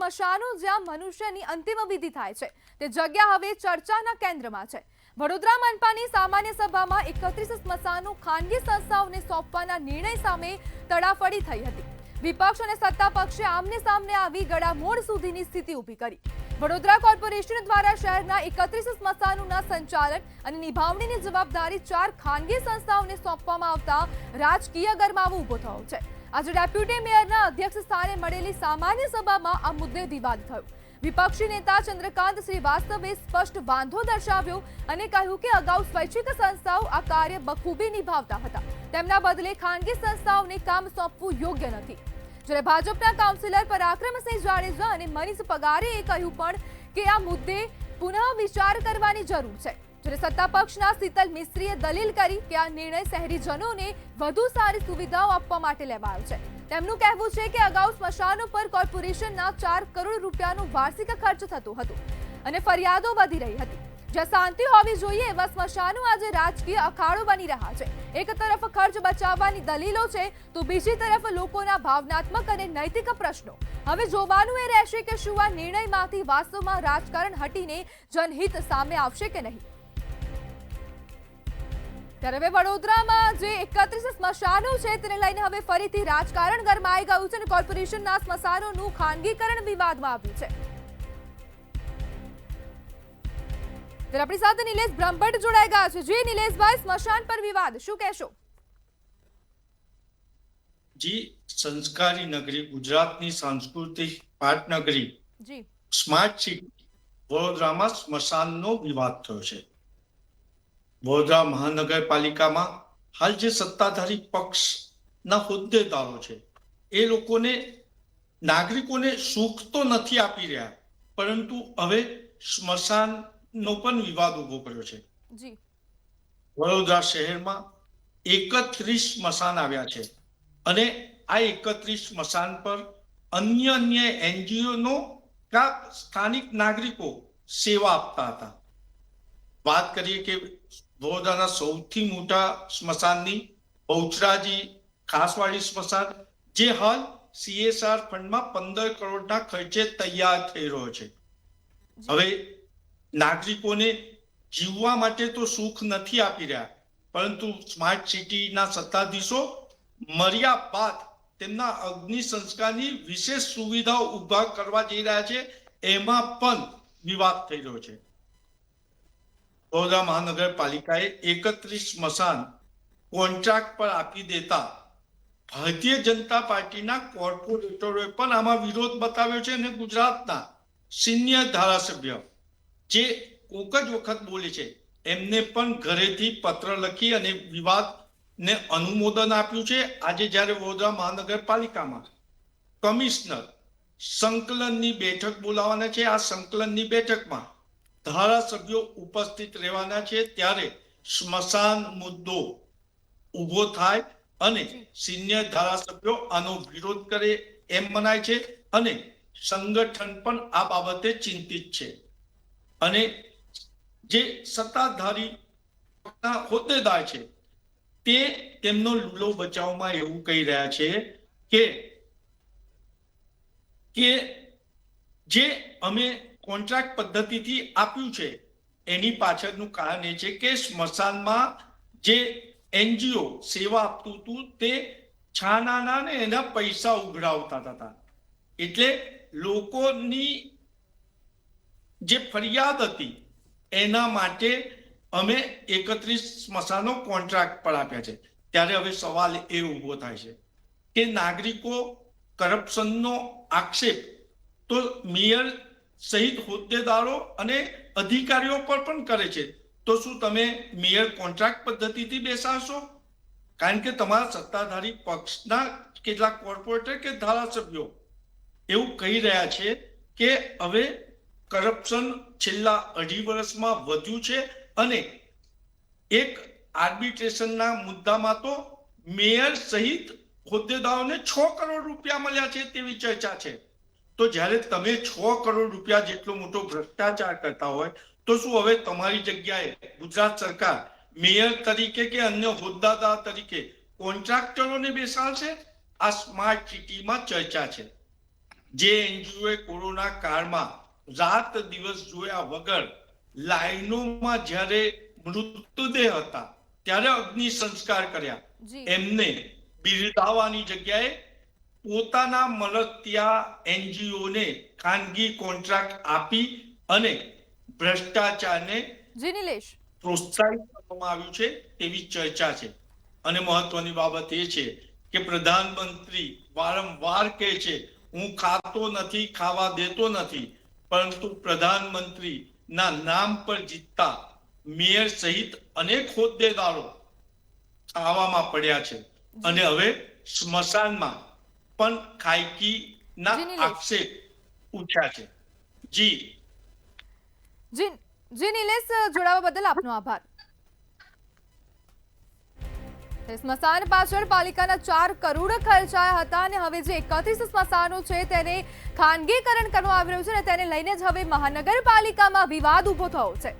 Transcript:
સ્મશાનો જ્યાં મનુષ્યની અંતિમ વિધિ થાય છે તે જગ્યા હવે ચર્ચાના કેન્દ્રમાં છે। વડોદરા મનપાની સામાન્ય સભામાં 31 સ્મશાનો ખાનગી સંસ્થાઓને સોંપવાના નિર્ણય સામે તડાફડી થઈ હતી। વિપક્ષ અને સત્તા પક્ષે આમને સામને આવી ગળામોડ સુધીની સ્થિતિ ઊભી કરી। વડોદરા કોર્પોરેશન દ્વારા શહેરના 31 સ્મશાનોના સંચાલન અને નિભાવણીની જવાબદારી 4 ખાનગી સંસ્થાઓને સોંપવામાં આવતા રાજકીય ગરમાવો ઊભો થયો છે। આજે ડેપ્યુટી મેયરના અધ્યક્ષ સ્થાને મળેલી સામાન્ય સભામાં આ મુદ્દે વિવાદ થયો। વિપક્ષી નેતા ચંદ્રકાંત શ્રીવાસ્તવે સ્પષ્ટ વાંધો દર્શાવ્યો અને કહ્યું કે અગાઉ સ્વૈચ્છિક સંસ્થાઓ આ કાર્ય બખૂબી નિભાવતા હતા, તેમના બદલે ખાનગી સંસ્થાઓને કામ સોંપવું યોગ્ય નથી। જ્યારે ભાજપના કાઉન્સિલર પરાક્રમસિંહ જાડેજા અને મનીષ પગારેએ કહ્યું પણ કે આ મુદ્દે પુનઃ વિચાર કરવાની જરૂર છે। જ્યારે સત્તા પક્ષના શીતલ મિસ્ત્રીએ દલીલ કરી કે આ નિર્ણય શહેરીજનોને વધુ સારી સુવિધાઓ આપવા માટે લેવાયો છે। તેમનું કહેવું છે કે અગાઉ સ્મશાનો પર કોર્પોરેશનના 4 કરોડ રૂપિયાનું વાર્ષિક ખર્ચ થતું હતું અને ફરિયાદો વધી રહી હતી। જ્યાં શાંતિ હોવી જોઈએ એવા સ્મશાનો આજે રાજકીય અખાડો બની રહ્યા છે। એક તરફ ખર્ચ બચાવવાની દલીલો છે તો બીજી તરફ લોકોના ભાવનાત્મક અને નૈતિક પ્રશ્નો। હવે જોવાનું એ રહેશે કે શું આ નિર્ણયમાંથી વાસ્તવમાં રાજકારણ હટીને જનહિત સામે આવશે કે નહીં। ત્યારે હવે વડોદરામાં જે 31 સ્મશાનો છે તેને લઈને હવે ફરીથી રાજકારણ ગરમાઈ ગયું છે અને કોર્પોરેશનના સ્મશાનોનું ખાનગીકરણ વિવાદમાં આવ્યું છે। ત્યારે આપણી સાથે નિલેશ બ્રહ્મભટ્ટ જોડાઈ ગયા છે। જી નિલેશભાઈ, સ્મશાન પર વિવાદ શું કહેશો? જી, સંસ્કારી નગરી, ગુજરાતની સાંસ્કૃતિક પાટનગરી જી સ્માર્ટ સિટી વડોદરામાં સ્મશાનનો વિવાદ થયો છે। વડોદરા મહાનગરપાલિકામાં હાલ જે સત્તાધારી પક્ષના હોદ્દેદારો છે એ લોકોને નાગરિકોને સુખ તો નથી આપી રહ્યા, પરંતુ હવે સ્મશાનનો પણ વિવાદ ઉભો કર્યો છે। વડોદરા શહેરમાં 31 સ્મશાન આવ્યા છે અને આ 31 સ્મશાન પર અન્ય એનજીઓનો કા સ્થાનિક નાગરિકો સેવા આપતા હતા। વાત કરીએ કે વડોદરાના સૌથી મોટા સ્મશાનની બહુચરાજી ખાસવાડી સ્મશાન જે હાલ CSR ફંડમાં 15 કરોડના ખર્ચે તૈયાર થઈ રહ્યો છે। હવે નાગરિકોને જીવવા માટે તો સુખ નથી આપી રહ્યા, પરંતુ સ્માર્ટ સિટીના સત્તાધીશો મર્યા બાદ તેમના અગ્નિ સંસ્કારની વિશેષ સુવિધાઓ ઉભા કરવા જઈ રહ્યા છે, એમાં પણ વિવાદ થઈ રહ્યો છે। વડોદરા મહાનગરપાલિકાએ 31 સ્મશાન કોન્ટ્રાક્ટ પર આપી દેતા ભારતીય જનતા પાર્ટીના કોર્પોરેટરોએ પણ આમાં વિરોધ બતાવ્યો છે અને ગુજરાતના સિનિયર ધારાસભ્ય જે કોક જ વખત બોલે છે એમને પણ ઘરેથી પત્ર લખી અને વિવાદને અનુમોદન આપ્યું છે। આજે જ્યારે વડોદરા મહાનગરપાલિકામાં કમિશનર સંકલનની બેઠક બોલાવવાના છે, આ સંકલનની બેઠકમાં ધારાસભ્યો ઉપસ્થિત રહેવાના છે, ત્યારે સ્મશાન મુદ્દો ઉભો થાય અને સિનિયર ધારાસભ્યો આનો વિરોધ કરે એમ મનાય છે અને સંગઠન પણ આ બાબતે ચિંતિત છે। અને જે સત્તાધારી હોદ્દેદાર છે તે તેમનો લૂલો બચાવમાં એવું કહી રહ્યા છે કે જે અમે કોન્ટ્રાક્ટ પદ્ધતિથી આપ્યું છે એની પાછળનું કારણ એ છે કે સ્મશાનમાં જે એનજીઓ સેવા આપતું હતું તે છાનાના ને એના પૈસા ઉઘરાવતા હતા, એટલે લોકોની જે ફરિયાદ હતી એના માટે અમે 31 સ્મશાનો કોન્ટ્રાક્ટ પર આપ્યા છે। ત્યારે હવે સવાલ એ ઊભો થાય છે કે નાગરિકો કરપ્શનનો આક્ષેપ તો મેયર સહિત હોદ્દેદારો અને અધિકારીઓ પર પણ કરે છે, તો શું તમે મેયર કોન્ટ્રાક્ટ પદ્ધતિથી બેસાડશો? કારણ કે તમારા સત્તાધારી પક્ષના કેટલાક કોર્પોરેટર કે ધારાસભ્યો એવું કહી રહ્યા છે કે હવે કરપ્શન છેલ્લા 2.5 વર્ષમાં વધ્યું છે અને એક આર્બિટ્રેશનના મુદ્દામાં તો મેયર સહિત હોદ્દેદારોને 6 કરોડ રૂપિયા મળ્યા છે તેવી ચર્ચા છે। તો જ્યારે તમે 6 કરોડ રૂપિયા જેટલો મોટો ભ્રષ્ટાચાર કરતા હોય તો શું હવે તમારી જગ્યાએ ગુજરાત સરકાર મેયર તરીકે કે અન્ય હોદ્દેદાર તરીકે કોન્ટ્રાક્ટરોને બેસાડશે? આ સ્માર્ટ સિટીમાં ચર્ચા છે। જે એનજીઓએ કોરોના કાળમાં રાત દિવસ જોયા વગર લાઈનોમાં જ્યારે મૃતદેહ હતા ત્યારે અગ્નિ સંસ્કાર કર્યા, જી એમને બિરદાવવાની જગ્યાએ પોતાના મળતિયા એનજીઓને ખાનગી કોન્ટ્રાક્ટ આપી અને ભ્રષ્ટાચારને જી નિલેશ. પ્રોત્સાહિત કરવામાં આવ્યું છે તેવી ચર્ચા છે. અને મહત્વની બાબત એ છે કે પ્રધાનમંત્રી વારંવાર કહે છે હું ખાતો નથી, ખાવા દેતો નથી, પરંતુ પ્રધાનમંત્રી ના નામ પર જીતતા મેયર સહિત અનેક હોદ્દેદારો ખાવામાં પડ્યા છે અને હવે સ્મશાનમાં પણ ખાયકીના જી નિલેશ. આક્ષેપ ઉઠ્યા છે. જી જી જી નિલેશ, જોડાવા બદલ આપનો આભાર. સ્મશાન પાછળ પાલિકાના 4 કરોડ ખર્ચાયા હતા અને હવે જે 31 સ્મશાનો છે તેને ખાનગીકરણ કરવામાં આવી રહ્યું છે અને તેને લઈને જ હવે મહાનગરપાલિકામાં વિવાદ ઉભો થયો છે.